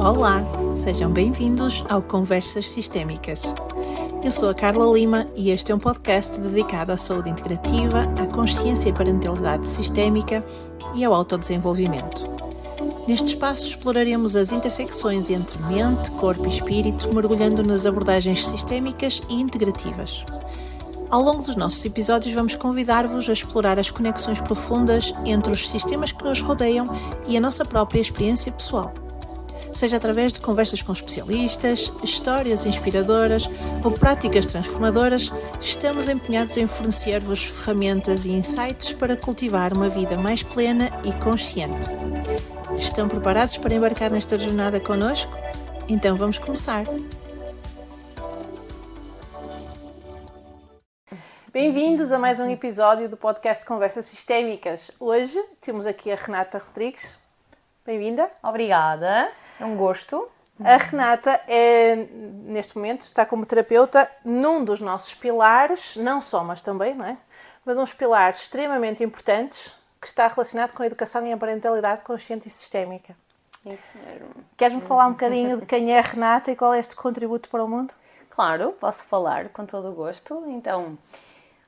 Olá, sejam bem-vindos ao Conversas Sistémicas. Eu sou a Carla Lima e este é um podcast dedicado à saúde integrativa, à consciência e parentalidade sistémica e ao autodesenvolvimento. Neste espaço exploraremos as intersecções entre mente, corpo e espírito, mergulhando nas abordagens sistémicas e integrativas. Ao longo dos nossos episódios vamos convidar-vos a explorar as conexões profundas entre os sistemas que nos rodeiam e a nossa própria experiência pessoal. Seja através de conversas com especialistas, histórias inspiradoras ou práticas transformadoras, estamos empenhados em fornecer-vos ferramentas e insights para cultivar uma vida mais plena e consciente. Estão preparados para embarcar nesta jornada connosco? Então vamos começar! Bem-vindos a mais um episódio do podcast Conversas Sistémicas. Hoje temos aqui a Renata Rodrigues. Bem-vinda. Obrigada, é um gosto. A Renata neste momento, está como terapeuta num dos nossos pilares, não só, mas também, não é? Mas uns pilares extremamente importantes que está relacionado com a educação e a parentalidade consciente e sistémica. Isso mesmo. Queres-me falar um bocadinho de quem é a Renata e qual é este contributo para o mundo? Claro, posso falar com todo o gosto. Então,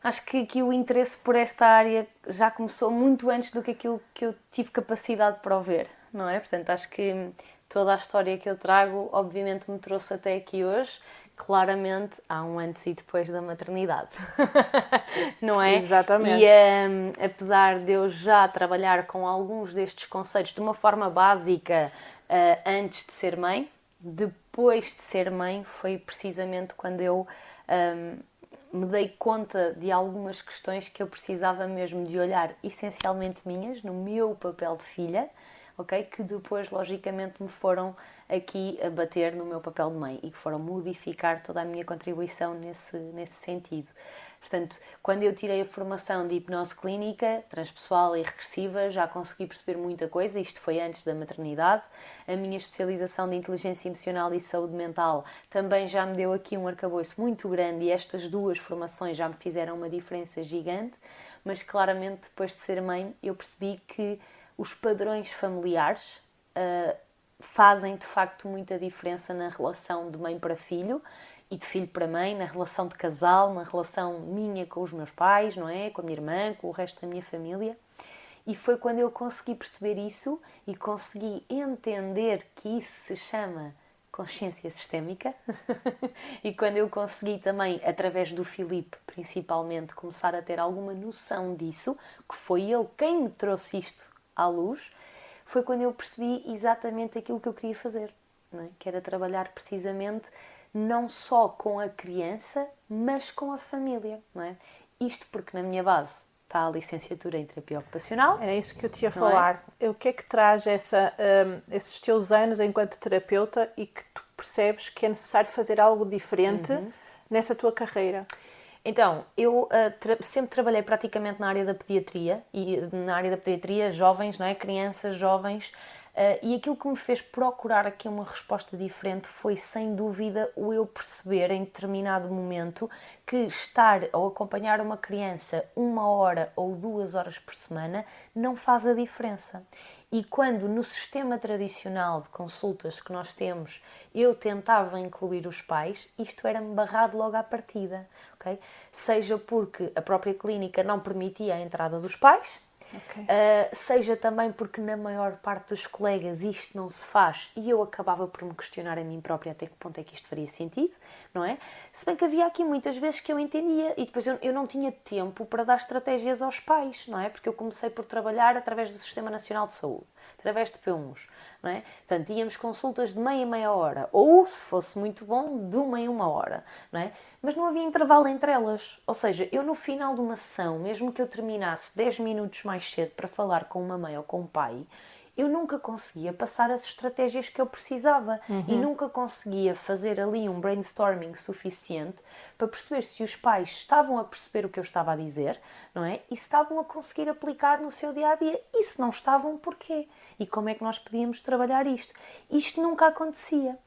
acho que o interesse por esta área já começou muito antes do que aquilo que eu tive capacidade para o ver, não é? Portanto, acho que toda a história que eu trago, obviamente, me trouxe até aqui hoje. Claramente, há um antes e depois da maternidade, não é? Exatamente. E apesar de eu já trabalhar com alguns destes conceitos de uma forma básica antes de ser mãe, depois de ser mãe foi precisamente quando eu me dei conta de algumas questões que eu precisava mesmo de olhar essencialmente minhas, no meu papel de filha, okay? Que depois, logicamente, me foram aqui a bater no meu papel de mãe e que foram modificar toda a minha contribuição nesse sentido. Portanto, quando eu tirei a formação de hipnose clínica, transpessoal e regressiva, já consegui perceber muita coisa, isto foi antes da maternidade. A minha especialização de inteligência emocional e saúde mental também já me deu aqui um arcabouço muito grande e estas duas formações já me fizeram uma diferença gigante, mas claramente depois de ser mãe eu percebi que os padrões familiares fazem de facto muita diferença na relação de mãe para filho e de filho para mãe, na relação de casal, na relação minha com os meus pais, não é? Com a minha irmã, com o resto da minha família. E foi quando eu consegui perceber isso e consegui entender que isso se chama consciência sistémica e quando eu consegui também, através do Filipe principalmente, começar a ter alguma noção disso, que foi ele quem me trouxe isto à luz, foi quando eu percebi exatamente aquilo que eu queria fazer, não é? Que era trabalhar precisamente não só com a criança, mas com a família, não é? Isto porque na minha base está a licenciatura em terapia ocupacional. Era isso que eu te ia falar. O que é que traz esses teus anos enquanto terapeuta e que tu percebes que é necessário fazer algo diferente nessa tua carreira? Então, eu sempre trabalhei praticamente na área da pediatria, e na área da pediatria, jovens, não é? Crianças, jovens, e aquilo que me fez procurar aqui uma resposta diferente foi, sem dúvida, o eu perceber em determinado momento que estar ou acompanhar uma criança 1 hora ou 2 horas por semana não faz a diferença. E quando no sistema tradicional de consultas que nós temos eu tentava incluir os pais, isto era-me barrado logo à partida, ok? Seja porque a própria clínica não permitia a entrada dos pais, okay. Seja também porque na maior parte dos colegas isto não se faz e eu acabava por me questionar a mim própria até que ponto é que isto faria sentido, não é? Se bem que havia aqui muitas vezes que eu entendia e depois eu não tinha tempo para dar estratégias aos pais, não é? Porque eu comecei por trabalhar através do Sistema Nacional de Saúde, através de P1s, não é? Portanto, tínhamos consultas de meia hora, ou, se fosse muito bom, de 1 em 1 hora, não é? Mas não havia intervalo entre elas, ou seja, eu no final de uma sessão, mesmo que eu terminasse 10 minutos mais cedo para falar com uma mãe ou com um pai, eu nunca conseguia passar as estratégias que eu precisava e nunca conseguia fazer ali um brainstorming suficiente para perceber se os pais estavam a perceber o que eu estava a dizer, não é? E se estavam a conseguir aplicar no seu dia-a-dia e se não estavam, porquê? E como é que nós podíamos trabalhar isto? Isto nunca acontecia.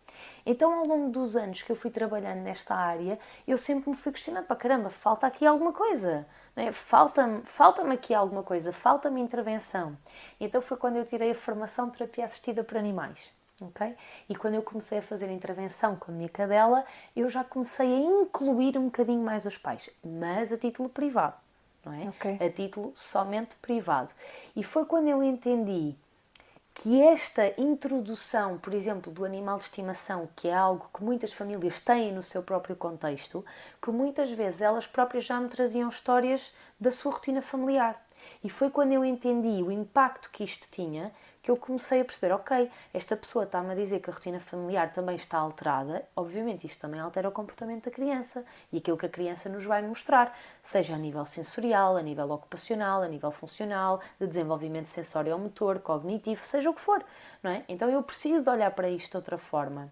Então, ao longo dos anos que eu fui trabalhando nesta área, eu sempre me fui questionando, para caramba, falta aqui alguma coisa, não é? Falta-me aqui alguma coisa, falta-me intervenção. Então foi quando eu tirei a formação de terapia assistida por animais. ok? E quando eu comecei a fazer intervenção com a minha cadela, eu já comecei a incluir um bocadinho mais os pais, mas a título privado, não é? Ok. A título somente privado. E foi quando eu entendi que esta introdução, por exemplo, do animal de estimação, que é algo que muitas famílias têm no seu próprio contexto, que muitas vezes elas próprias já me traziam histórias da sua rotina familiar. E foi quando eu entendi o impacto que isto tinha, que eu comecei a perceber, ok, esta pessoa está-me a dizer que a rotina familiar também está alterada, obviamente isto também altera o comportamento da criança e aquilo que a criança nos vai mostrar, seja a nível sensorial, a nível ocupacional, a nível funcional, de desenvolvimento sensório-motor, cognitivo, seja o que for, não é? Então eu preciso de olhar para isto de outra forma.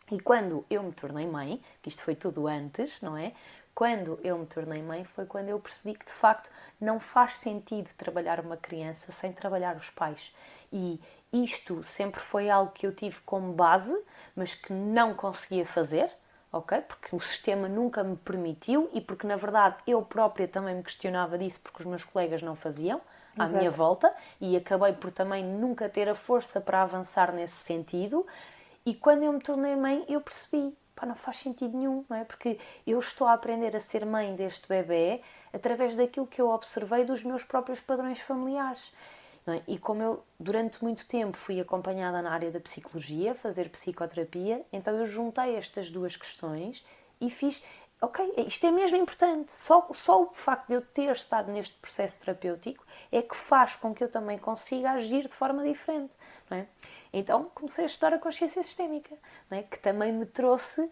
E quando eu me tornei mãe, que isto foi tudo antes, não é? Quando eu me tornei mãe foi quando eu percebi que de facto não faz sentido trabalhar uma criança sem trabalhar os pais. E isto sempre foi algo que eu tive como base, mas que não conseguia fazer, ok? Porque o sistema nunca me permitiu e porque na verdade eu própria também me questionava disso porque os meus colegas não faziam à Exato. minha volta e acabei por também nunca ter a força para avançar nesse sentido. E quando eu me tornei mãe, eu percebi, pá, não faz sentido nenhum, não é? Porque eu estou a aprender a ser mãe deste bebê através daquilo que eu observei dos meus próprios padrões familiares. Não é? E como eu, durante muito tempo, fui acompanhada na área da psicologia, fazer psicoterapia, então eu juntei estas duas questões e fiz, ok, isto é mesmo importante. Só o facto de eu ter estado neste processo terapêutico é que faz com que eu também consiga agir de forma diferente, não é? Então comecei a estudar a consciência sistémica, não é? Que também me trouxe,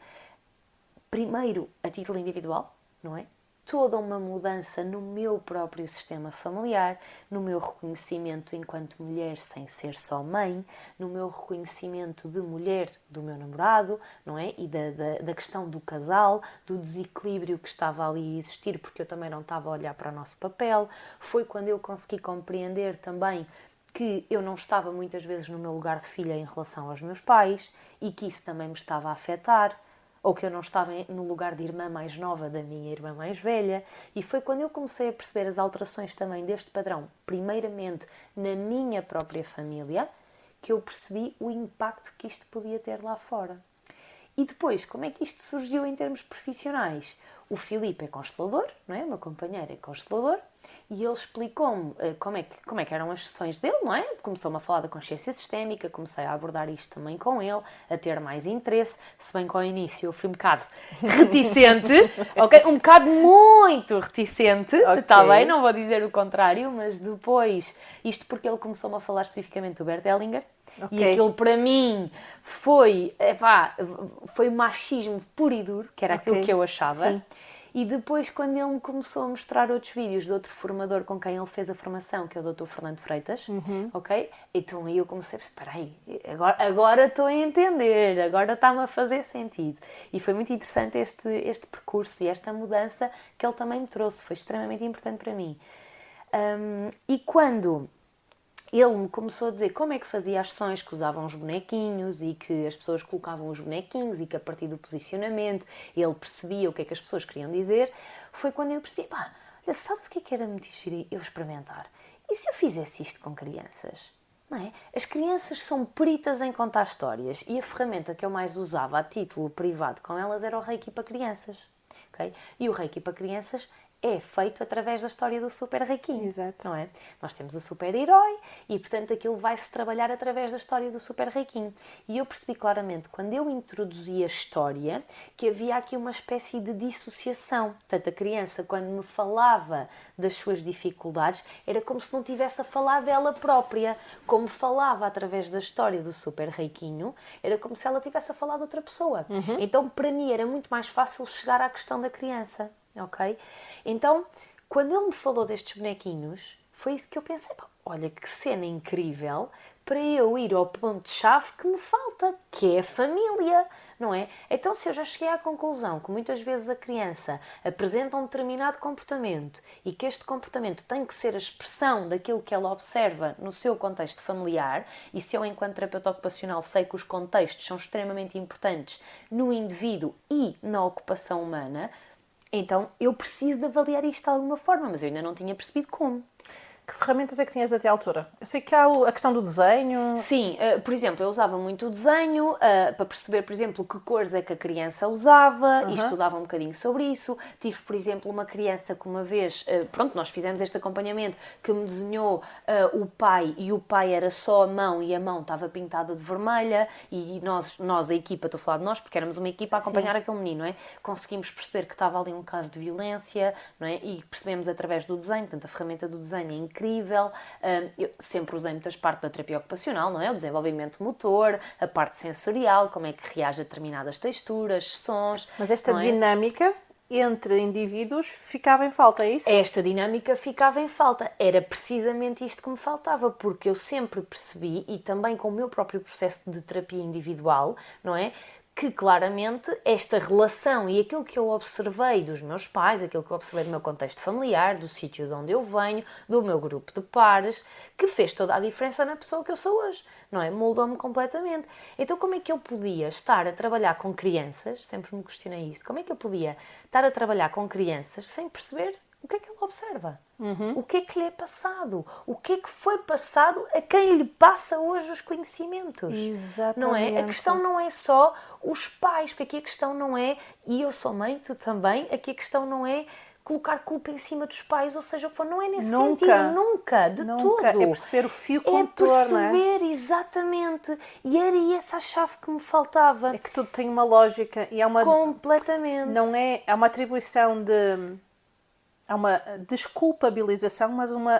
primeiro, a título individual, não é? Toda uma mudança no meu próprio sistema familiar, no meu reconhecimento enquanto mulher sem ser só mãe, no meu reconhecimento de mulher do meu namorado, não é? E da questão do casal, do desequilíbrio que estava ali a existir, porque eu também não estava a olhar para o nosso papel. Foi quando eu consegui compreender também que eu não estava muitas vezes no meu lugar de filha em relação aos meus pais e que isso também me estava a afetar, ou que eu não estava no lugar de irmã mais nova da minha irmã mais velha. E foi quando eu comecei a perceber as alterações também deste padrão, primeiramente na minha própria família, que eu percebi o impacto que isto podia ter lá fora. E depois, como é que isto surgiu em termos profissionais? O Filipe é constelador, não é? O meu companheiro é constelador, e ele explicou-me como é que eram as sessões dele, não é? Começou-me a falar da consciência sistémica, comecei a abordar isto também com ele, a ter mais interesse, se bem que ao início eu fui um bocado reticente, ok? Um bocado muito reticente, está bem? Não vou dizer o contrário, mas depois, isto porque ele começou-me a falar especificamente do Bert Hellinger, e aquilo para mim foi machismo puro e duro, que era aquilo que eu achava. Sim. E depois, quando ele me começou a mostrar outros vídeos de outro formador com quem ele fez a formação, que é o Dr. Fernando Freitas, ok? Então aí eu comecei a pensar, espera aí, agora estou a entender, agora está-me a fazer sentido. E foi muito interessante este percurso e esta mudança que ele também me trouxe, foi extremamente importante para mim. E quando ele me começou a dizer como é que fazia as sessões, que usavam os bonequinhos e que as pessoas colocavam os bonequinhos e que a partir do posicionamento ele percebia o que é que as pessoas queriam dizer, foi quando eu percebi, pá, olha, sabes o que era muito giro eu experimentar? E se eu fizesse isto com crianças? Não é? As crianças são peritas em contar histórias e a ferramenta que eu mais usava a título privado com elas era o Reiki para crianças. Okay? E o Reiki para crianças é feito através da história do super reikinho. Exato. Não é? Nós temos o super-herói e, portanto, aquilo vai-se trabalhar através da história do super reikinho. E eu percebi claramente, quando eu introduzi a história, que havia aqui uma espécie de dissociação. Portanto, a criança, quando me falava das suas dificuldades, era como se não tivesse a falar dela própria. Como falava através da história do super reikinho, era como se ela tivesse a falar de outra pessoa. Então, para mim, era muito mais fácil chegar à questão da criança. Ok? Então, quando ele me falou destes bonequinhos, foi isso que eu pensei, pá, olha que cena incrível para eu ir ao ponto-chave que me falta, que é a família, não é? Então, se eu já cheguei à conclusão que muitas vezes a criança apresenta um determinado comportamento e que este comportamento tem que ser a expressão daquilo que ela observa no seu contexto familiar, e se eu, enquanto terapeuta ocupacional, sei que os contextos são extremamente importantes no indivíduo e na ocupação humana, então eu preciso de avaliar isto de alguma forma, mas eu ainda não tinha percebido como. Que ferramentas é que tinhas até à altura? Eu sei que há a questão do desenho. Sim, por exemplo, eu usava muito o desenho para perceber, por exemplo, que cores é que a criança usava e estudava um bocadinho sobre isso. Tive, por exemplo, uma criança que uma vez, pronto, nós fizemos este acompanhamento, que me desenhou o pai, e o pai era só a mão e a mão estava pintada de vermelha, e nós, a equipa, estou a falar de nós, porque éramos uma equipa a acompanhar aquele menino, não é? Conseguimos perceber que estava ali um caso de violência, não é? E percebemos através do desenho, portanto a ferramenta do desenho é incrível. Eu sempre usei muitas partes da terapia ocupacional, não é? O desenvolvimento motor, a parte sensorial, como é que reage a determinadas texturas, sons. Mas esta dinâmica entre indivíduos ficava em falta, é isso? Esta dinâmica ficava em falta. Era precisamente isto que me faltava, porque eu sempre percebi, e também com o meu próprio processo de terapia individual, não é? Que claramente esta relação e aquilo que eu observei dos meus pais, aquilo que eu observei do meu contexto familiar, do sítio de onde eu venho, do meu grupo de pares, que fez toda a diferença na pessoa que eu sou hoje, não é? Moldou-me completamente. Então como é que eu podia estar a trabalhar com crianças, sempre me questionei isso, como é que eu podia estar a trabalhar com crianças sem perceber o que é que ela observa? O que é que lhe é passado? O que é que foi passado a quem lhe passa hoje os conhecimentos? Exatamente. Não é? A questão não é só os pais, porque aqui a questão não é, e eu sou mãe, tu também, aqui a questão não é colocar culpa em cima dos pais, ou seja, o que for, não é nesse sentido, nunca, de nunca. todo. É perceber o fio condutor, não é? É perceber, exatamente. E era essa a chave que me faltava. É que tudo tem uma lógica e é uma... Completamente. Não é... É uma atribuição de... Há uma desculpabilização, mas uma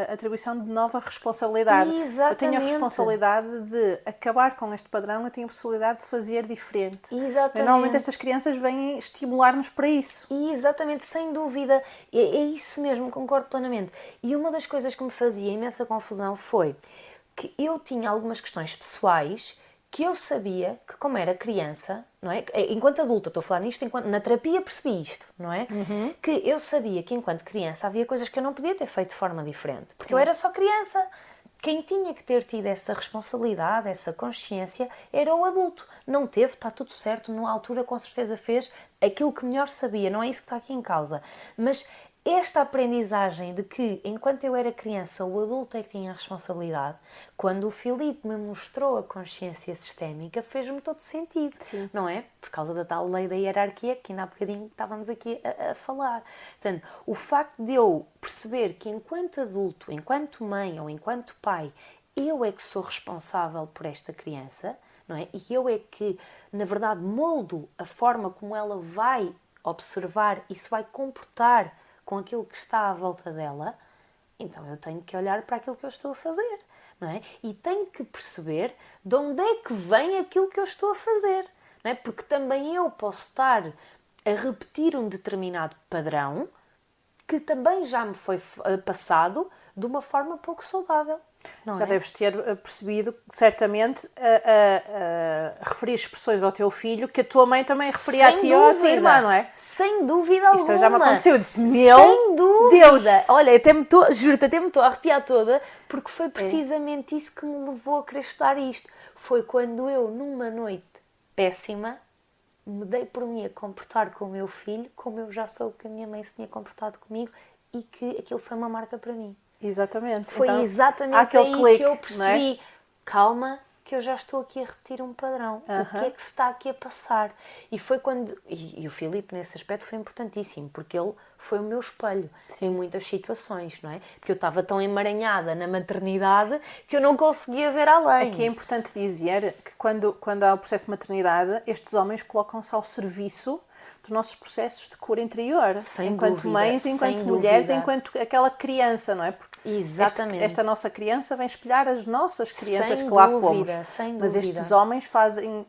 atribuição de nova responsabilidade. Exatamente. Eu tenho a responsabilidade de acabar com este padrão, eu tenho a possibilidade de fazer diferente. Exatamente. Normalmente estas crianças vêm estimular-nos para isso. Exatamente, sem dúvida. É isso mesmo, concordo plenamente. E uma das coisas que me fazia imensa confusão foi que eu tinha algumas questões pessoais que eu sabia que, como era criança, não é? Enquanto adulta, estou a falar nisto, na terapia percebi isto, não é? Que eu sabia que, enquanto criança, havia coisas que eu não podia ter feito de forma diferente. Porque eu era só criança. Quem tinha que ter tido essa responsabilidade, essa consciência, era o adulto. Não teve, está tudo certo, numa altura com certeza fez aquilo que melhor sabia, não é isso que está aqui em causa. Mas esta aprendizagem de que, enquanto eu era criança, o adulto é que tinha a responsabilidade, quando o Filipe me mostrou a consciência sistémica, fez-me todo sentido, não é? Por causa da tal lei da hierarquia que ainda há bocadinho estávamos aqui a falar. Portanto, o facto de eu perceber que, enquanto adulto, enquanto mãe ou enquanto pai, eu é que sou responsável por esta criança, não é? E eu é que, na verdade, moldo a forma como ela vai observar e se vai comportar com aquilo que está à volta dela, então eu tenho que olhar para aquilo que eu estou a fazer, não é? E tenho que perceber de onde é que vem aquilo que eu estou a fazer, não é? Porque também eu posso estar a repetir um determinado padrão que também já me foi passado de uma forma pouco saudável. Já deves ter percebido, certamente, a referir expressões ao teu filho que a tua mãe também referia a ti ou à tua irmã, não é? Sem dúvida alguma. Isto já me aconteceu. Eu disse, meu Sem dúvida. Deus! Olha, juro-te, até me estou a arrepiar toda, porque foi precisamente isso que me levou a querer estudar isto. Foi quando eu, numa noite péssima, me dei por mim a comportar com o meu filho como eu já soube que a minha mãe se tinha comportado comigo e que aquilo foi uma marca para mim. Exatamente. Foi então, exatamente aí clique, que eu percebi, calma, que eu já estou aqui a repetir um padrão. O que é que se está aqui a passar? E foi quando... E o Filipe, nesse aspecto, foi importantíssimo, porque ele foi o meu espelho em muitas situações, não é? Porque eu estava tão emaranhada na maternidade que eu não conseguia ver além. Aqui é importante dizer que quando há o processo de maternidade, estes homens colocam-se ao serviço dos nossos processos de cura interior, enquanto mães, enquanto mulheres, enquanto aquela criança, não é? Porque exatamente. Esta nossa criança vem espelhar as nossas crianças que lá fomos. Mas estes homens fazem...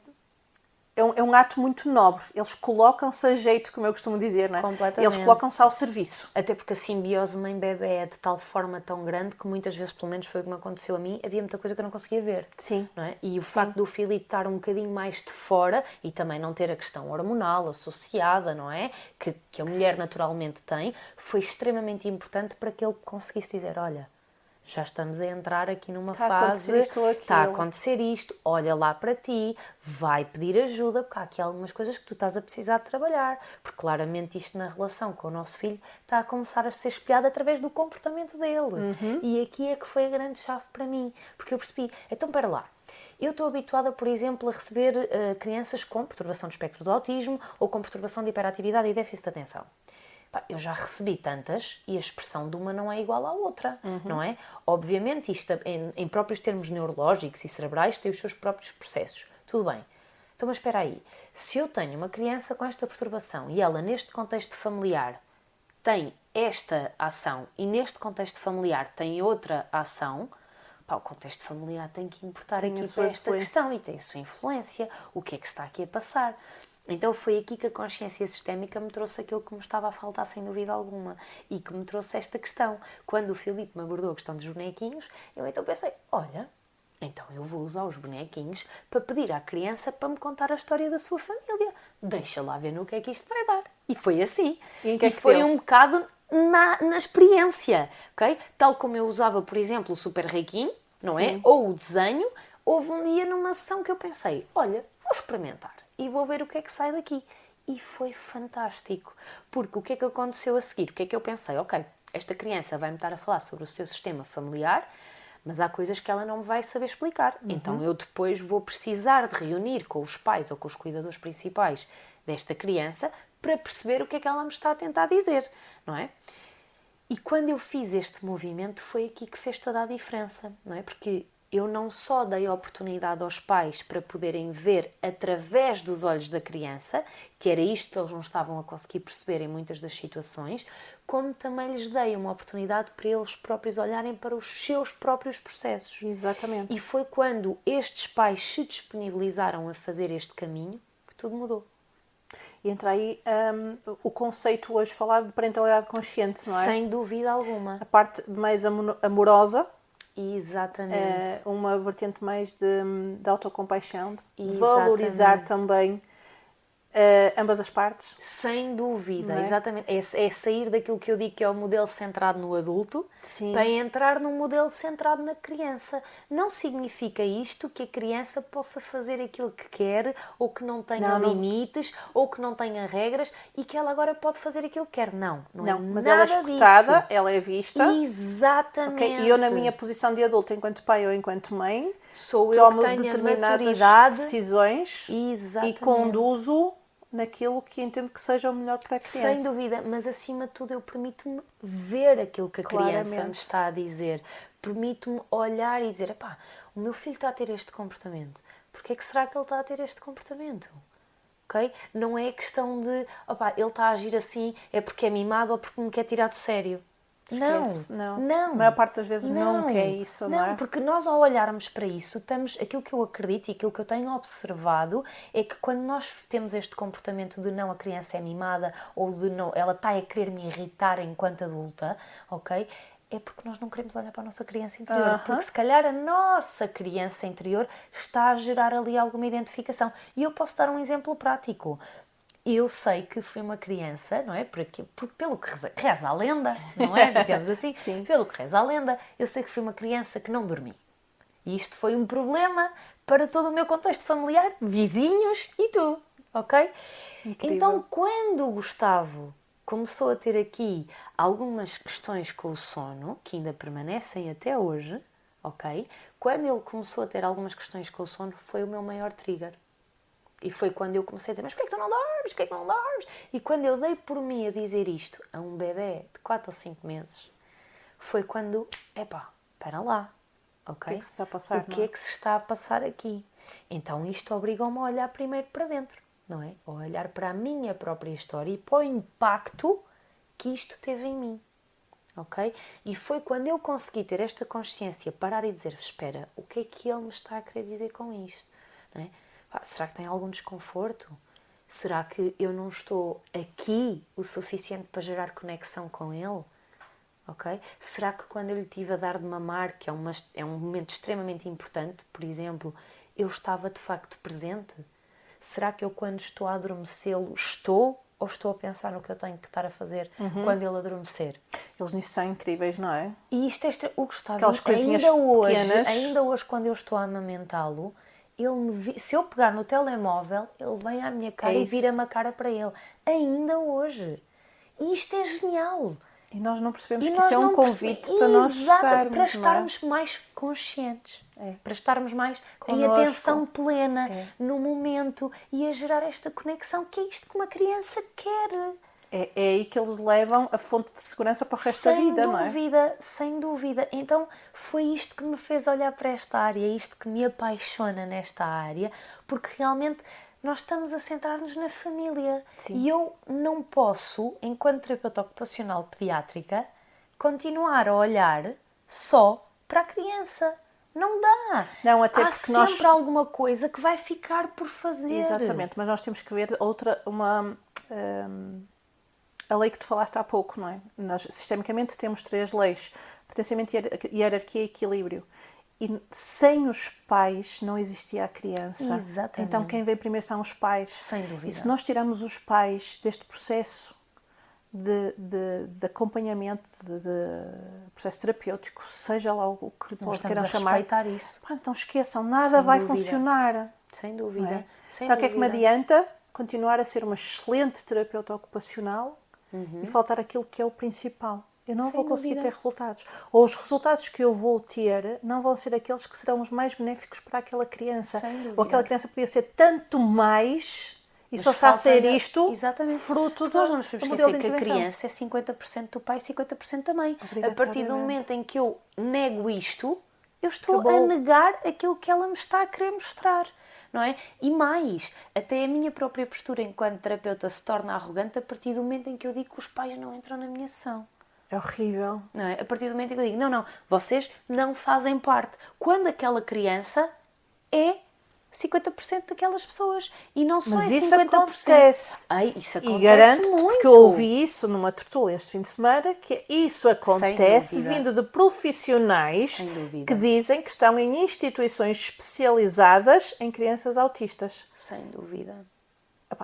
É um ato muito nobre. Eles colocam-se a jeito, como eu costumo dizer, não é? Completamente. Eles colocam-se ao serviço. Até porque a simbiose mãe-bebé é de tal forma tão grande que muitas vezes, pelo menos foi o que me aconteceu a mim, havia muita coisa que eu não conseguia ver. Sim. Não é? E o facto do Filipe estar um bocadinho mais de fora e também não ter a questão hormonal associada, não é? Que a mulher naturalmente tem, foi extremamente importante para que ele conseguisse dizer, olha, já estamos a entrar aqui numa Está a fase... acontecer isto ou aquilo. Está a acontecer isto, olha lá para ti, vai pedir ajuda, porque há aqui algumas coisas que tu estás a precisar de trabalhar, porque claramente isto na relação com o nosso filho está a começar a ser espelhado através do comportamento dele. E aqui é que foi a grande chave para mim, porque eu percebi, então espera lá, eu estou habituada, por exemplo, a receber crianças com perturbação do espectro do autismo ou com perturbação de hiperatividade e déficit de atenção. Eu já recebi tantas e a expressão de uma não é igual à outra, não é? Obviamente, isto em próprios termos neurológicos e cerebrais tem os seus próprios processos. Tudo bem. Então, mas espera aí. Se eu tenho uma criança com esta perturbação e ela, neste contexto familiar, tem esta ação e neste contexto familiar tem outra ação, o contexto familiar tem que importar aqui para esta questão e tem a sua influência. O que é que se está aqui a passar? Então foi aqui que a consciência sistémica me trouxe aquilo que me estava a faltar, sem dúvida alguma, e que me trouxe esta questão. Quando o Filipe me abordou a questão dos bonequinhos, eu então pensei, olha, então eu vou usar os bonequinhos para pedir à criança para me contar a história da sua família. Deixa lá ver no que é que isto vai dar. E foi assim. E foi um bocado na experiência, ok? Tal como eu usava, por exemplo, o Super Reikinho, não é? Ou o desenho, houve um dia numa sessão que eu pensei, olha, vou experimentar e vou ver o que é que sai daqui. E foi fantástico. Porque o que é que aconteceu a seguir? O que é que eu pensei? Ok, esta criança vai-me estar a falar sobre o seu sistema familiar, mas há coisas que ela não me vai saber explicar. Então eu depois vou precisar de reunir com os pais ou com os cuidadores principais desta criança para perceber o que é que ela me está a tentar dizer, não é? E quando eu fiz este movimento foi aqui que fez toda a diferença, não é? Porque eu não só dei a oportunidade aos pais para poderem ver através dos olhos da criança, que era isto que eles não estavam a conseguir perceber em muitas das situações, como também lhes dei uma oportunidade para eles próprios olharem para os seus próprios processos. Exatamente. E foi quando estes pais se disponibilizaram a fazer este caminho que tudo mudou. E entra aí o conceito hoje falado de parentalidade consciente, não é? Sem dúvida alguma. A parte mais amorosa. Exatamente. Uma vertente mais de autocompaixão, de valorizar também ambas as partes. Sem dúvida, Não é? exatamente. É sair daquilo que eu digo que é o modelo centrado no adulto, Sim. para entrar num modelo centrado na criança. Não significa isto que a criança possa fazer aquilo que quer, ou que não tenha limites, ou que não tenha regras, e que ela agora pode fazer aquilo que quer. Não, Mas nada ela é escutada, disso. ela é vista. Exatamente. Okay? E eu, na minha posição de adulto, enquanto pai ou enquanto mãe, sou eu tomo que tenho determinadas maturidade. decisões Exatamente. e conduzo naquilo que entendo que seja o melhor para a criança. Sem dúvida, mas acima de tudo eu permito-me ver aquilo que a criança me está a dizer. Permito-me olhar e dizer, epá, o meu filho está a ter este comportamento. Porquê é que será que ele está a ter este comportamento? Okay? Não é questão de, opá, ele está a agir assim, é porque é mimado ou porque me quer tirar do sério. Esquece. Não. A maior parte das vezes não quer isso, não é? Não, porque nós ao olharmos para isso, aquilo que eu acredito e aquilo que eu tenho observado é que quando nós temos este comportamento de não, a criança é mimada ou de não, ela está a querer me irritar enquanto adulta, ok? É porque nós não queremos olhar para a nossa criança interior. Porque se calhar a nossa criança interior está a gerar ali alguma identificação. E eu posso dar um exemplo prático. Eu sei que fui uma criança, não é? Pelo que reza a lenda, não é? Digamos assim. Sim. Pelo que reza a lenda, eu sei que fui uma criança que não dormi. E isto foi um problema para todo o meu contexto familiar, vizinhos e tudo, ok? Incrível. Então, quando o Gustavo começou a ter aqui algumas questões com o sono, que ainda permanecem até hoje, ok? Quando ele começou a ter algumas questões com o sono, foi o meu maior trigger. E foi quando eu comecei a dizer, mas porquê que tu não dormes? Porquê que não dormes? E quando eu dei por mim a dizer isto a um bebê de 4 ou 5 meses, foi quando, espera lá, ok? O que é que se está a passar? O que é que se está a passar aqui? Então isto obriga-me a olhar primeiro para dentro, não é? A olhar para a minha própria história e para o impacto que isto teve em mim, ok? E foi quando eu consegui ter esta consciência, parar e dizer, espera, o que é que ele me está a querer dizer com isto, não é? Será que tem algum desconforto? Será que eu não estou aqui o suficiente para gerar conexão com ele? Okay? Será que quando eu lhe estive a dar de mamar, que é um momento extremamente importante, por exemplo, eu estava de facto presente? Será que eu quando estou a adormecê-lo estou ou estou a pensar no que eu tenho que estar a fazer quando ele adormecer? Eles nisso são incríveis, não é? E isto é o Gustavo, Aquelas coisinhas pequenas. ainda hoje, quando eu estou a amamentá-lo, se eu pegar no telemóvel, ele vem à minha cara e vira-me a cara para ele. Ainda hoje. E isto é genial. E nós não percebemos que isso é um convite para nós estarmos mais conscientes. Para estarmos mais em atenção plena, no momento, e a gerar esta conexão, que é isto que uma criança quer. É aí que eles levam a fonte de segurança para o resto da vida, não é? Sem dúvida. Então foi isto que me fez olhar para esta área, isto que me apaixona nesta área, porque realmente nós estamos a centrar-nos na família. Sim. E eu não posso, enquanto terapeuta ocupacional pediátrica, continuar a olhar só para a criança. Não dá. Não, até há porque sempre alguma coisa que vai ficar por fazer. Exatamente, mas nós temos que ver a lei que tu falaste há pouco, não é? Nós, sistemicamente, temos 3 leis: pertencimento, hierarquia e equilíbrio. E sem os pais não existia a criança. Exatamente. Então quem vem primeiro são os pais. Sem dúvida. E se nós tiramos os pais deste processo de acompanhamento, de processo terapêutico, seja lá o que queiram chamar, respeitar isso. Então esqueçam, nada vai funcionar. Sem dúvida. É? Então o que é que me adianta? Continuar a ser uma excelente terapeuta ocupacional e faltar aquilo que é o principal. Eu não vou conseguir ter resultados. Ou os resultados que eu vou ter não vão ser aqueles que serão os mais benéficos para aquela criança. Ou aquela criança podia ser tanto mais e só está a ser isto fruto nós não nos podemos esquecer que a criança é 50% do pai e 50% da mãe. A partir do momento em que eu nego isto, eu estou a negar aquilo que ela me está a querer mostrar. Não é? E mais, até a minha própria postura enquanto terapeuta se torna arrogante a partir do momento em que eu digo que os pais não entram na minha sessão. É horrível. Não é? A partir do momento em que eu digo, não, vocês não fazem parte. Quando aquela criança é 50% daquelas pessoas. E não só mas é 50%. Isso acontece. Isso acontece e garanto-te, muito. porque eu ouvi isso numa tertúlia este fim de semana, que isso acontece vindo de profissionais que dizem que estão em instituições especializadas em crianças autistas. Sem dúvida.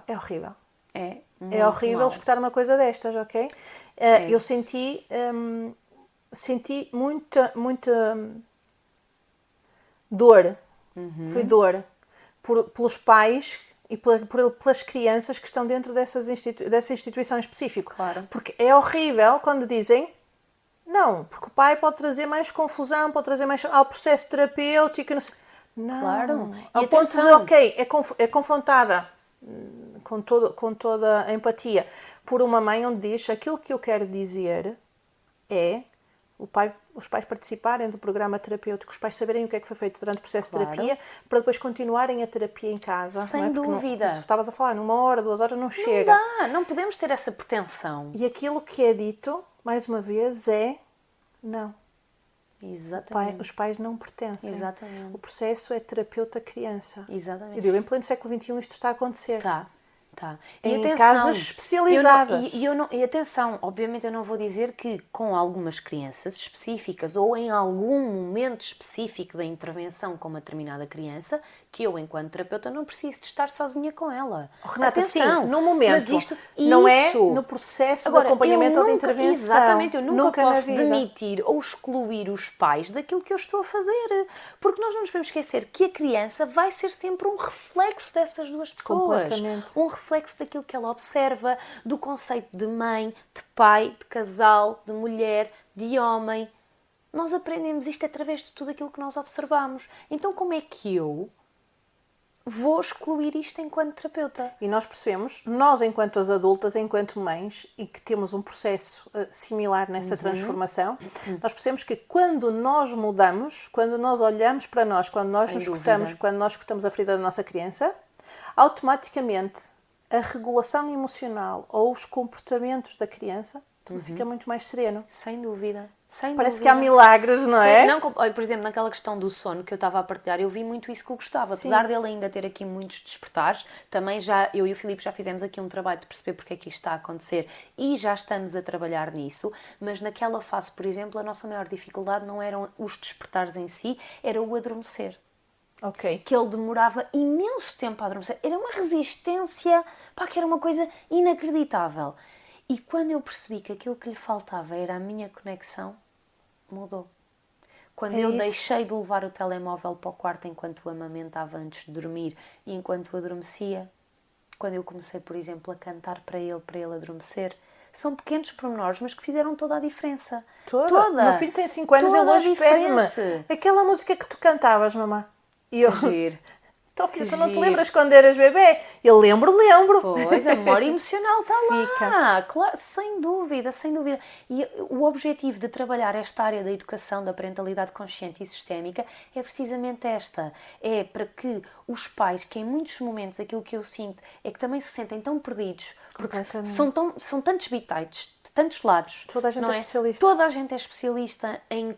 É horrível. É horrível escutar uma coisa destas, ok? Eu senti muita dor. Foi dor pelos pais e pelas crianças que estão dentro dessa instituição em específico. Claro. Porque é horrível quando dizem não, porque o pai pode trazer mais confusão, pode trazer mais ao processo terapêutico. Não. Claro. Ao ponto de, é confrontada com toda a empatia por uma mãe onde diz aquilo que eu quero dizer é os pais participarem do programa terapêutico, os pais saberem o que é que foi feito durante o processo de terapia, para depois continuarem a terapia em casa. Sem dúvida. Tu estavas a falar, numa hora, 2 horas não chega. Não dá, não podemos ter essa pretensão. E aquilo que é dito, mais uma vez, é não. Exatamente. Os pais não pertencem. Exatamente. O processo é terapeuta-criança. Exatamente. Eu digo, em pleno século XXI isto está a acontecer. Tá. Em casas especializadas. E atenção, obviamente eu não vou dizer que com algumas crianças específicas ou em algum momento específico da intervenção com uma determinada criança, que eu, enquanto terapeuta, não preciso de estar sozinha com ela. Renata, atenção, sim, no momento, mas não é no processo de acompanhamento ou de intervenção. Exatamente, eu nunca posso demitir ou excluir os pais daquilo que eu estou a fazer. Porque nós não nos podemos esquecer que a criança vai ser sempre um reflexo dessas duas pessoas. Completamente. Um reflexo daquilo que ela observa, do conceito de mãe, de pai, de casal, de mulher, de homem. Nós aprendemos isto através de tudo aquilo que nós observamos. Então como é que eu vou excluir isto enquanto terapeuta? E nós percebemos, nós enquanto as adultas, enquanto mães, e que temos um processo similar nessa transformação, nós percebemos que quando nós mudamos, quando nós olhamos para nós, quando nós nos escutamos, quando nós escutamos a ferida da nossa criança, automaticamente a regulação emocional ou os comportamentos da criança, tudo fica muito mais sereno. Sem dúvida. Parece que há milagres, não é? Não, olha, por exemplo, naquela questão do sono que eu estava a partilhar, eu vi muito isso que eu gostava. Apesar dele ainda ter aqui muitos despertares, também eu e o Filipe já fizemos aqui um trabalho de perceber porque é que isto está a acontecer e já estamos a trabalhar nisso, mas naquela fase, por exemplo, a nossa maior dificuldade não eram os despertares em si, era o adormecer. Ok. Que ele demorava imenso tempo a adormecer. Era uma resistência, que era uma coisa inacreditável. E quando eu percebi que aquilo que lhe faltava era a minha conexão, mudou. Quando eu deixei de levar o telemóvel para o quarto enquanto o amamentava antes de dormir e enquanto o adormecia, quando eu comecei, por exemplo, a cantar para ele adormecer, são pequenos pormenores, mas que fizeram toda a diferença. Toda. O meu filho tem 5 anos e ele hoje pede-me aquela música que tu cantavas, mamãe. E eu... Então, filho, tu não te lembras quando eras bebê? Eu lembro. Pois, a memória emocional está lá. Claro, sem dúvida. E o objetivo de trabalhar esta área da educação, da parentalidade consciente e sistémica, é precisamente esta. É para que os pais, que em muitos momentos aquilo que eu sinto é que também se sentem tão perdidos, porque são tantos bitites, de tantos lados. Toda a gente é especialista. Toda a gente é especialista em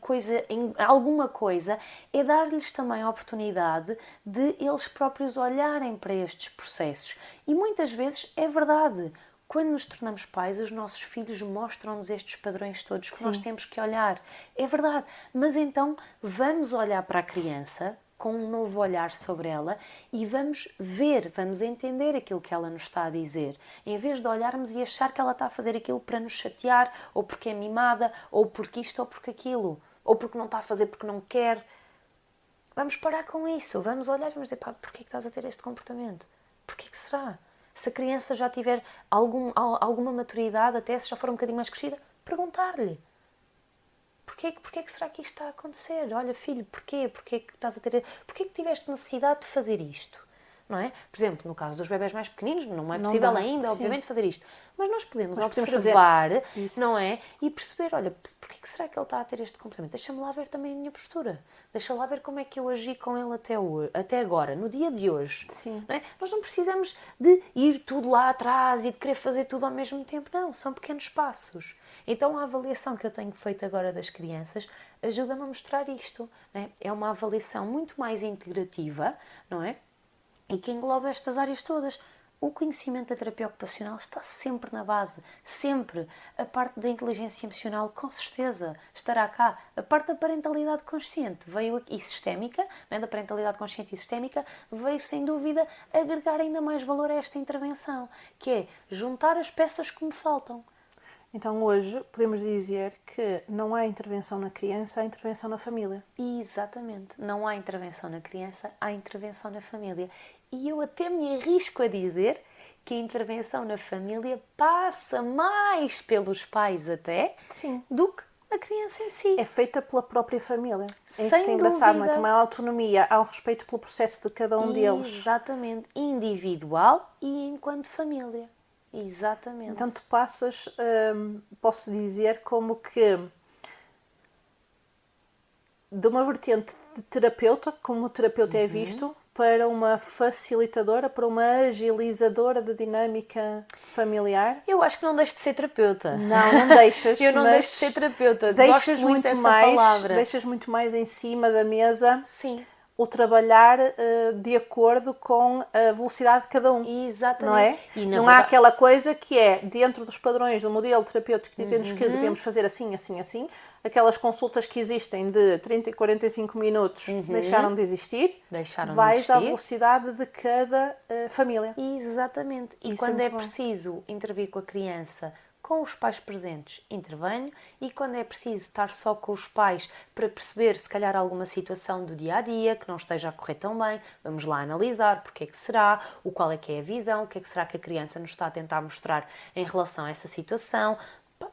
alguma coisa, é dar-lhes também a oportunidade de eles próprios olharem para estes processos. E muitas vezes é verdade. Quando nos tornamos pais, os nossos filhos mostram-nos estes padrões todos que nós temos que olhar. É verdade. Mas então vamos olhar para a criança com um novo olhar sobre ela e vamos ver, vamos entender aquilo que ela nos está a dizer. Em vez de olharmos e achar que ela está a fazer aquilo para nos chatear, ou porque é mimada, ou porque isto, ou porque aquilo, ou porque não está a fazer porque não quer. Vamos parar com isso, vamos olhar e vamos dizer, porquê que estás a ter este comportamento? Porquê que será? Se a criança já tiver alguma maturidade, até se já for um bocadinho mais crescida, perguntar-lhe. Porquê que será que isto está a acontecer? Olha, filho, porquê que tiveste necessidade de fazer isto? Não é? Por exemplo, no caso dos bebés mais pequeninos, não é possível ainda, obviamente, fazer isto. Mas nós podemos observar, não é? E perceber, olha, porquê que será que ele está a ter este comportamento? Deixa-me lá ver também a minha postura. Deixa lá ver como é que eu agi com ele até agora, no dia de hoje. Sim. Não é? Nós não precisamos de ir tudo lá atrás e de querer fazer tudo ao mesmo tempo. Não, são pequenos passos. Então a avaliação que eu tenho feito agora das crianças ajuda-me a mostrar isto. Não é? É uma avaliação muito mais integrativa, não é? E que engloba estas áreas todas. O conhecimento da terapia ocupacional está sempre na base, sempre. A parte da inteligência emocional, com certeza, estará cá. A parte da parentalidade consciente veio e sistémica, não é? Da parentalidade consciente e sistémica, veio sem dúvida agregar ainda mais valor a esta intervenção, que é juntar as peças que me faltam. Então hoje podemos dizer que não há intervenção na criança, há intervenção na família. Exatamente. Não há intervenção na criança, há intervenção na família. E eu até me arrisco a dizer que a intervenção na família passa mais pelos pais até do que a criança em si. É feita pela própria família. É isso que é engraçado, não é? Também há autonomia, há o respeito pelo processo de cada um deles. Exatamente. Individual e enquanto família. Exatamente. Então tu passas, posso dizer, como que de uma vertente de terapeuta, como o terapeuta é visto, para uma facilitadora, para uma agilizadora da dinâmica familiar. Eu acho que não deixo de ser terapeuta. Não deixas. Eu não deixo de ser terapeuta. Deixas Gosto muito dessa mais, palavra. deixas muito mais em cima da mesa. Sim. O trabalhar de acordo com a velocidade de cada um. Exatamente. Não é? E não há aquela coisa que é, dentro dos padrões do modelo terapêutico, que dizem-nos que devemos fazer assim, assim, assim. Aquelas consultas que existem de 30 e 45 minutos deixaram de existir. Vais à velocidade de cada família. Exatamente. E isso quando é preciso intervir com a criança, com os pais presentes, intervenho, e quando é preciso estar só com os pais para perceber se calhar alguma situação do dia-a-dia que não esteja a correr tão bem, vamos lá analisar porque é que será, qual é que é a visão, o que é que será que a criança nos está a tentar mostrar em relação a essa situação,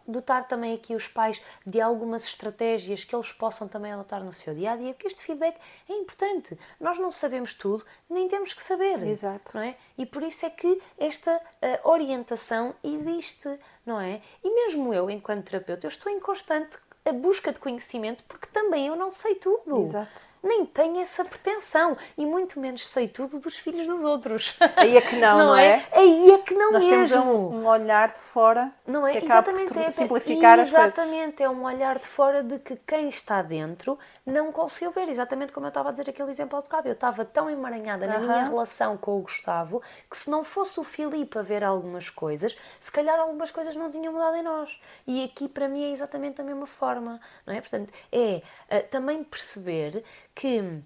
dotar também aqui os pais de algumas estratégias que eles possam também adotar no seu dia-a-dia, porque este feedback é importante. Nós não sabemos tudo, nem temos que saber. Exato. Não é? E por isso é que esta orientação existe, não é? E mesmo eu, enquanto terapeuta, eu estou em constante busca de conhecimento, porque também eu não sei tudo. Exato. Nem tenho essa pretensão, e muito menos sei tudo dos filhos dos outros. Aí é que não é? Aí é que não Nós mesmo. Nós temos um olhar de fora não é? que acaba por simplificar as coisas. Exatamente, é um olhar de fora de que quem está dentro não conseguiu ver, exatamente como eu estava a dizer aquele exemplo há bocado. Eu estava tão emaranhada na minha relação com o Gustavo que se não fosse o Filipe a ver algumas coisas, se calhar algumas coisas não tinham mudado em nós. E aqui para mim é exatamente da mesma forma, não é? Portanto, é também perceber que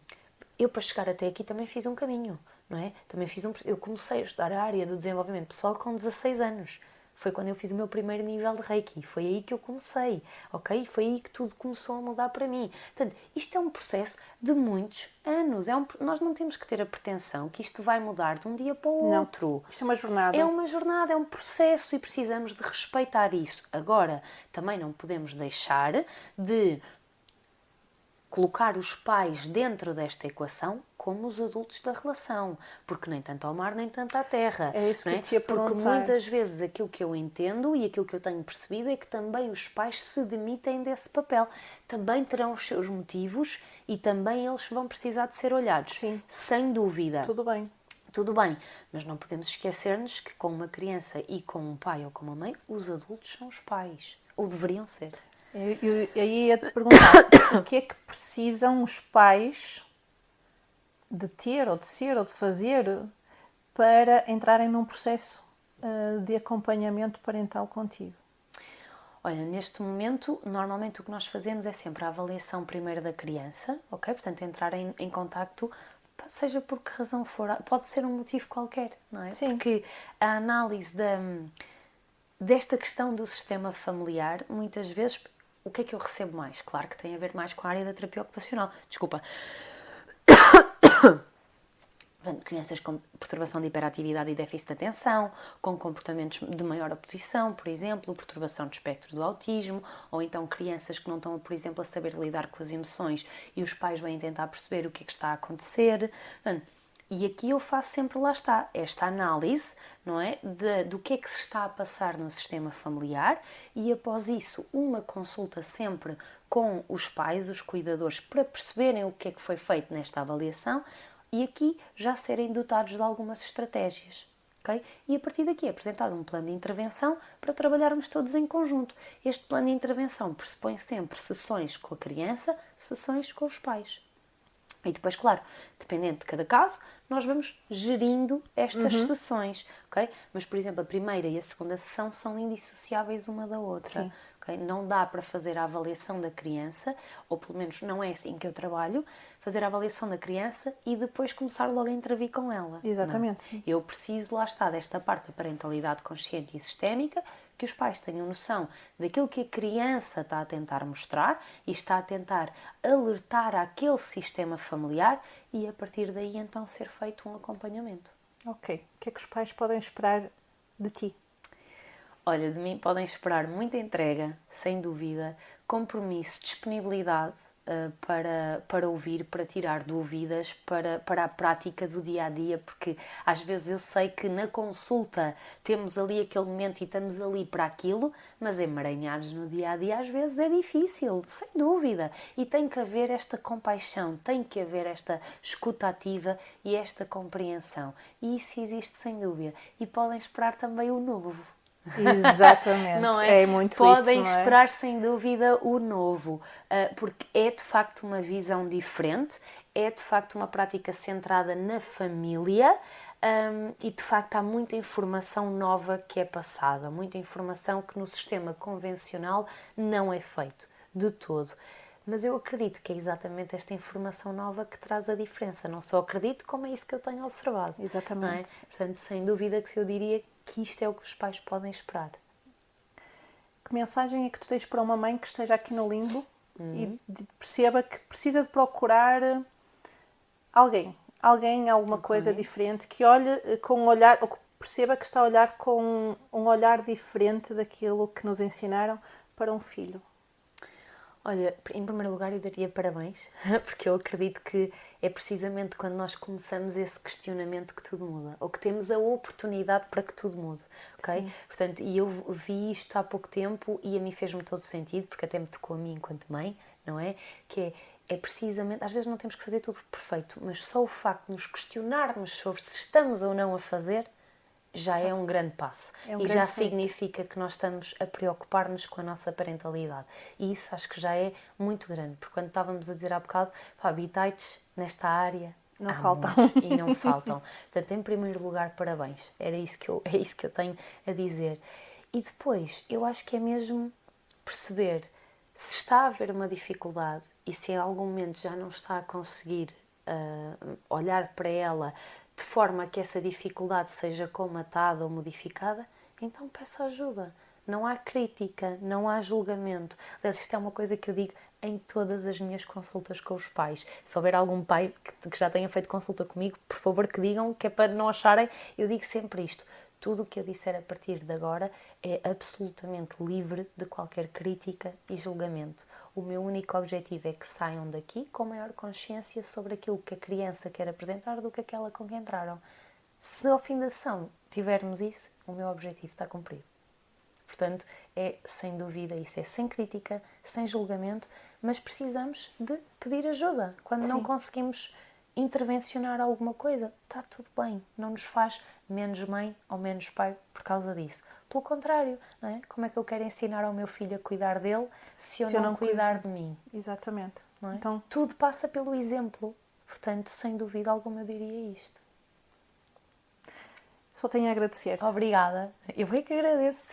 eu para chegar até aqui também fiz um caminho, não é? Eu comecei a estudar a área do desenvolvimento pessoal com 16 anos. Foi quando eu fiz o meu primeiro nível de Reiki. Foi aí que eu comecei, ok? Foi aí que tudo começou a mudar para mim. Portanto, isto é um processo de muitos anos. Nós não temos que ter a pretensão que isto vai mudar de um dia para o outro. Isto é uma jornada. É uma jornada, é um processo e precisamos de respeitar isso. Agora, também não podemos deixar de colocar os pais dentro desta equação como os adultos da relação, porque nem tanto ao mar, nem tanto à terra. É isso que eu te ia perguntar. Porque muitas vezes aquilo que eu entendo e aquilo que eu tenho percebido é que também os pais se demitem desse papel. Também terão os seus motivos e também eles vão precisar de ser olhados. Sim. Sem dúvida. Tudo bem. Tudo bem, mas não podemos esquecer-nos que com uma criança e com um pai ou com uma mãe, os adultos são os pais. Ou deveriam ser. Eu ia-te perguntar, o que é que precisam os pais de ter, ou de ser, ou de fazer para entrarem num processo de acompanhamento parental contigo? Olha, neste momento, normalmente o que nós fazemos é sempre a avaliação primeiro da criança, ok? Portanto, entrar em contacto, seja por que razão for, pode ser um motivo qualquer, não é? Sim. Porque a análise desta questão do sistema familiar, muitas vezes, o que é que eu recebo mais? Claro que tem a ver mais com a área da terapia ocupacional. Desculpa. Crianças com perturbação de hiperatividade e déficit de atenção, com comportamentos de maior oposição, por exemplo, perturbação do espectro do autismo, ou então crianças que não estão, por exemplo, a saber lidar com as emoções e os pais vêm tentar perceber o que é que está a acontecer. E aqui eu faço sempre, lá está, esta análise, não é, do que é que se está a passar no sistema familiar e após isso uma consulta sempre com os pais, os cuidadores, para perceberem o que é que foi feito nesta avaliação e aqui já serem dotados de algumas estratégias. Okay? E a partir daqui é apresentado um plano de intervenção para trabalharmos todos em conjunto. Este plano de intervenção pressupõe sempre sessões com a criança, sessões com os pais. E depois, claro, dependendo de cada caso, nós vamos gerindo estas sessões, ok? Mas, por exemplo, a primeira e a segunda sessão são indissociáveis uma da outra. Okay? Não dá para fazer a avaliação da criança, ou pelo menos não é assim que eu trabalho, fazer a avaliação da criança e depois começar logo a intervir com ela. Exatamente. Não? Eu preciso, lá está, desta parte da parentalidade consciente e sistémica, que os pais tenham noção daquilo que a criança está a tentar mostrar e está a tentar alertar àquele sistema familiar e a partir daí então ser feito um acompanhamento. Ok. O que é que os pais podem esperar de ti? Olha, de mim podem esperar muita entrega, sem dúvida, compromisso, disponibilidade para ouvir, para tirar dúvidas, para a prática do dia-a-dia, porque às vezes eu sei que na consulta temos ali aquele momento e estamos ali para aquilo, mas emaranhados no dia-a-dia às vezes é difícil, sem dúvida. E tem que haver esta compaixão, tem que haver esta escuta ativa e esta compreensão. E isso existe sem dúvida. E podem esperar também o novo. Exatamente, não é? É muito Podem isso, não é? esperar sem dúvida o novo, porque é de facto uma visão diferente, é de facto uma prática centrada na família e de facto há muita informação nova que é passada, muita informação que no sistema convencional não é feito de todo. Mas eu acredito que é exatamente esta informação nova que traz a diferença. Não só acredito, como é isso que eu tenho observado. Exatamente. Não é? Portanto, sem dúvida que eu diria que isto é o que os pais podem esperar. Que mensagem é que tu tens para uma mãe que esteja aqui no limbo e perceba que precisa de procurar alguém, alguma coisa diferente, que olhe com um olhar, ou que perceba que está a olhar com um olhar diferente daquilo que nos ensinaram para um filho? Olha, em primeiro lugar eu daria parabéns, porque eu acredito que é precisamente quando nós começamos esse questionamento que tudo muda, ou que temos a oportunidade para que tudo mude, ok? Sim. Portanto, e eu vi isto há pouco tempo e a mim fez-me todo sentido, porque até me tocou a mim enquanto mãe, não é? Que é precisamente, às vezes não temos que fazer tudo perfeito, mas só o facto de nos questionarmos sobre se estamos ou não a fazer, já é um grande passo e já significa que nós estamos a preocupar-nos com a nossa parentalidade e isso acho que já é muito grande, porque quando estávamos a dizer há bocado, habitats nesta área não faltam e não faltam. Portanto, em primeiro lugar, parabéns, é isso que eu tenho a dizer. E depois, eu acho que é mesmo perceber se está a haver uma dificuldade e se em algum momento já não está a conseguir olhar para ela de forma a que essa dificuldade seja colmatada ou modificada, então peça ajuda. Não há crítica, não há julgamento. Aliás, isto é uma coisa que eu digo em todas as minhas consultas com os pais. Se houver algum pai que já tenha feito consulta comigo, por favor que digam, que é para não acharem, eu digo sempre isto. Tudo o que eu disser a partir de agora é absolutamente livre de qualquer crítica e julgamento. O meu único objetivo é que saiam daqui com maior consciência sobre aquilo que a criança quer apresentar do que aquela com que entraram. Se ao fim da sessão tivermos isso, o meu objetivo está cumprido. Portanto, é sem dúvida isso, é sem crítica, sem julgamento, mas precisamos de pedir ajuda. Quando não conseguimos intervencionar alguma coisa, está tudo bem, não nos faz menos mãe ou menos pai por causa disso. Pelo contrário, não é? Como é que eu quero ensinar ao meu filho a cuidar dele se eu não cuidar de mim? Exatamente. Não é? Então, tudo passa pelo exemplo. Portanto, sem dúvida alguma eu diria isto. só tenho a agradecer-te. Obrigada. Eu é que agradeço.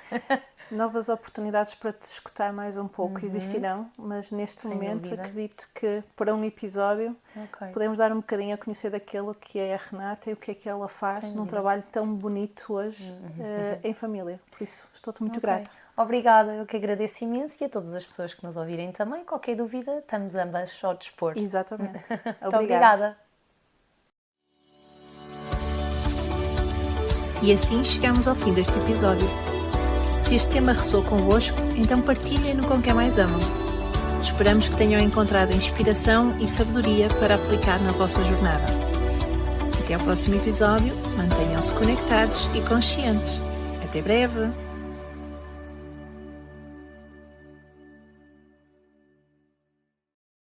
Novas oportunidades para te escutar mais um pouco existirão, mas neste Sem momento dúvida. acredito que para um episódio Ok. podemos dar um bocadinho a conhecer daquilo que é a Renata e o que é que ela faz Sem num dúvida. trabalho tão bonito hoje em família. Por isso, estou-te muito Ok. grata. Obrigada, eu que agradeço imenso e a todas as pessoas que nos ouvirem também. Qualquer dúvida, estamos ambas ao dispor. Exatamente. Muito obrigada. E assim chegamos ao fim deste episódio. Se este tema ressoou convosco, então partilhem-no com quem mais amam. Esperamos que tenham encontrado inspiração e sabedoria para aplicar na vossa jornada. Até ao próximo episódio, mantenham-se conectados e conscientes. Até breve!